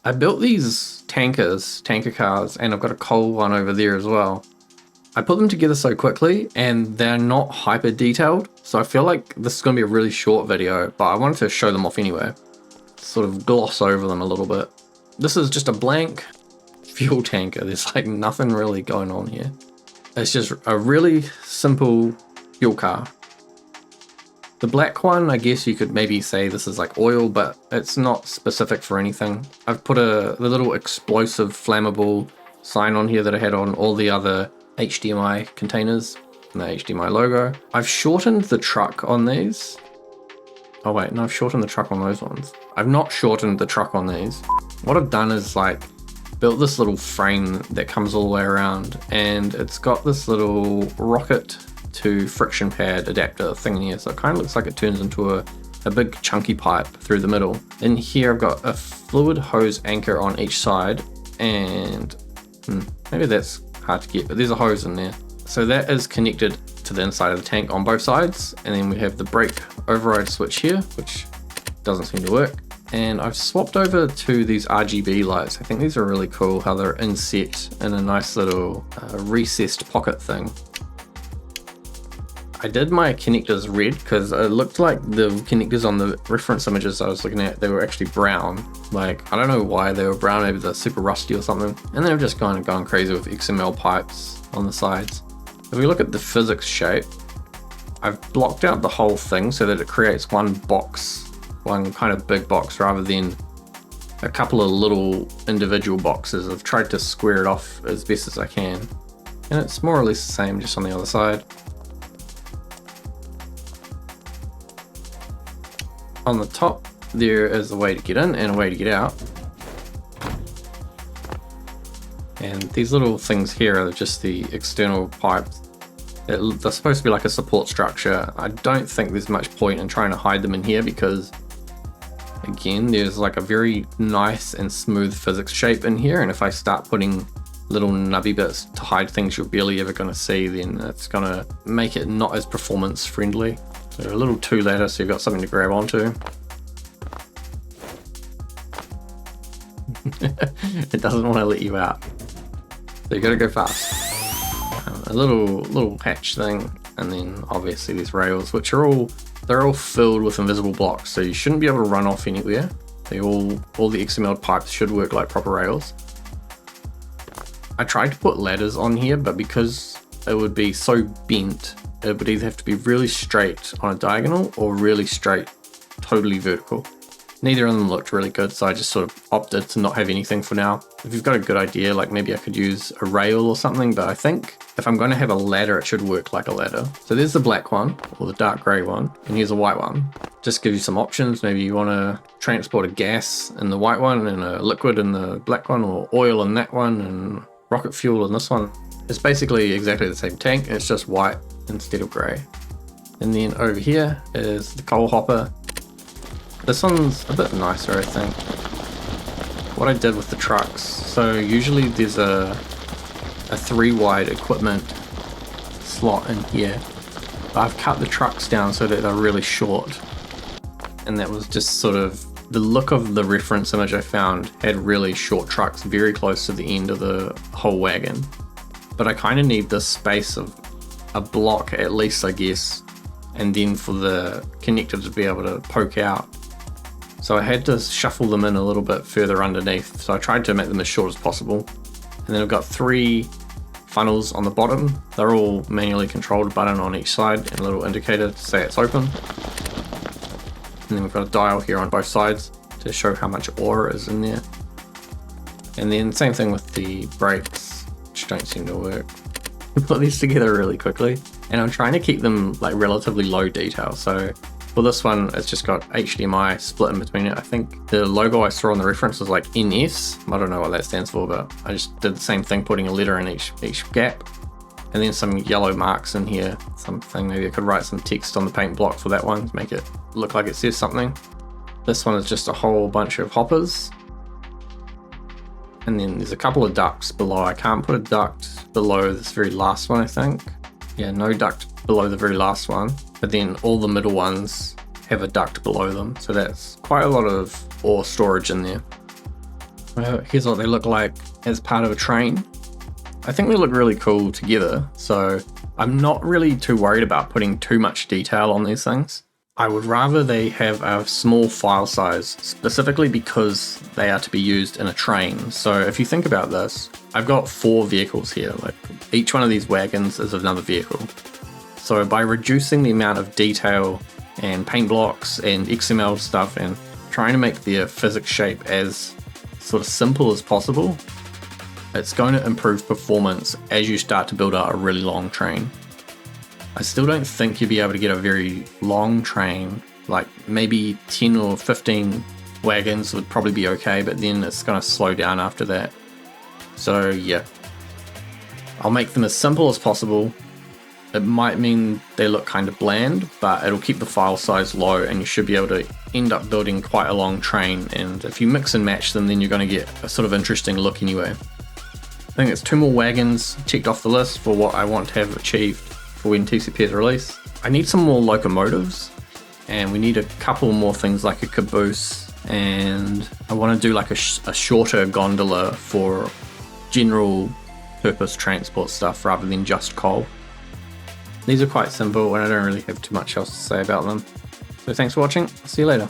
I built these tanker cars, and I've got a coal one over there as well. I put them together so quickly and they're not hyper detailed, so I feel like this is going to be a really short video, but I wanted to show them off anyway. Sort of gloss over them a little bit. This is just a blank fuel tanker. There's like nothing really going on here. It's just a really simple fuel car. The black one, I guess you could maybe say this is like oil, but it's not specific for anything. I've put the little explosive flammable sign on here that I had on all the other HDMI containers and the HDMI logo. I've shortened the truck on these. Oh wait, no, I've shortened the truck on those ones. I've not shortened the truck on these. What I've done is like built this little frame that comes all the way around, and it's got this little rocket to friction pad adapter thing in here, so it kind of looks like it turns into a big chunky pipe through the middle. In here I've got a fluid hose anchor on each side, and maybe that's hard to get, but there's a hose in there. So that is connected to the inside of the tank on both sides, and then we have the brake override switch here, which doesn't seem to work. And I've swapped over to these RGB lights. I think these are really cool how they're inset in a nice little recessed pocket thing. I did my connectors red because it looked like the connectors on the reference images I was looking at, they were actually brown. Like, I don't know why they were brown, maybe they're super rusty or something. And they've just gone crazy with XML pipes on the sides. If we look at the physics shape, I've blocked out the whole thing so that it creates one box, one kind of big box rather than a couple of little individual boxes. I've tried to square it off as best as I can. And it's more or less the same just on the other side. On the top, there is a way to get in and a way to get out. And these little things here are just the external pipes. They're supposed to be like a support structure. I don't think there's much point in trying to hide them in here because, again, there's like a very nice and smooth physics shape in here. And if I start putting little nubby bits to hide things you're barely ever going to see, then it's going to make it not as performance friendly. So a little two ladder so you've got something to grab onto. It doesn't want to let you out. So you got to go fast. A little hatch thing, and then obviously these rails, which are they're all filled with invisible blocks, so you shouldn't be able to run off anywhere. All the XML pipes should work like proper rails. I tried to put ladders on here, but because it would be so bent, it would either have to be really straight on a diagonal or really straight, totally vertical. Neither of them looked really good, so I just sort of opted to not have anything for now. If you've got a good idea, like maybe I could use a rail or something, but I think if I'm going to have a ladder, it should work like a ladder. So there's the black one, or the dark grey one, and here's a white one. Just gives you some options. Maybe you want to transport a gas in the white one, and a liquid in the black one, or oil in that one, and rocket fuel in this one. It's basically exactly the same tank, it's just white instead of grey. And then over here is the coal hopper. This one's a bit nicer, I think. What I did with the trucks, so usually there's a 3-wide equipment slot in here, but I've cut the trucks down so that they're really short. And that was just sort of the look of the reference image I found had really short trucks very close to the end of the whole wagon. But I kind of need this space of a block at least, I guess, and then for the connector to be able to poke out. So I had to shuffle them in a little bit further underneath, so I tried to make them as short as possible. And then I've got 3 funnels on the bottom. They're all manually controlled, button on each side and a little indicator to say it's open. And then we've got a dial here on both sides to show how much ore is in there. And then same thing with the brakes, which don't seem to work. Put these together really quickly, and I'm trying to keep them like relatively low detail. So for this one, it's just got HDMI split in between it. I think the logo I saw on the reference was like NS. I don't know what that stands for, but I just did the same thing, putting a letter in each gap. And then some yellow marks in here, something, maybe I could write some text on the paint block for that one to make it look like it says something. This one is just a whole bunch of hoppers. And then there's a couple of ducts below. I can't put a duct below this very last one, I think. Yeah, no duct below the very last one. But then all the middle ones have a duct below them. So that's quite a lot of ore storage in there. Here's what they look like as part of a train. I think they look really cool together, so I'm not really too worried about putting too much detail on these things. I would rather they have a small file size, specifically because they are to be used in a train. So if you think about this, I've got 4 vehicles here. Like each one of these wagons is another vehicle. So by reducing the amount of detail and paint blocks and XML stuff and trying to make their physics shape as sort of simple as possible, it's going to improve performance as you start to build out a really long train. I still don't think you'll be able to get a very long train, like maybe 10 or 15 wagons would probably be okay, but then it's going to slow down after that. So yeah, I'll make them as simple as possible. It might mean they look kind of bland, but it'll keep the file size low and you should be able to end up building quite a long train. And if you mix and match them, then you're going to get a sort of interesting look anyway. I think it's 2 more wagons checked off the list for what I want to have achieved for when TCP is released. I need some more locomotives, and we need a couple more things like a caboose, and I want to do like a shorter gondola for general purpose transport stuff rather than just coal. These are quite simple and I don't really have too much else to say about them. So thanks for watching, see you later.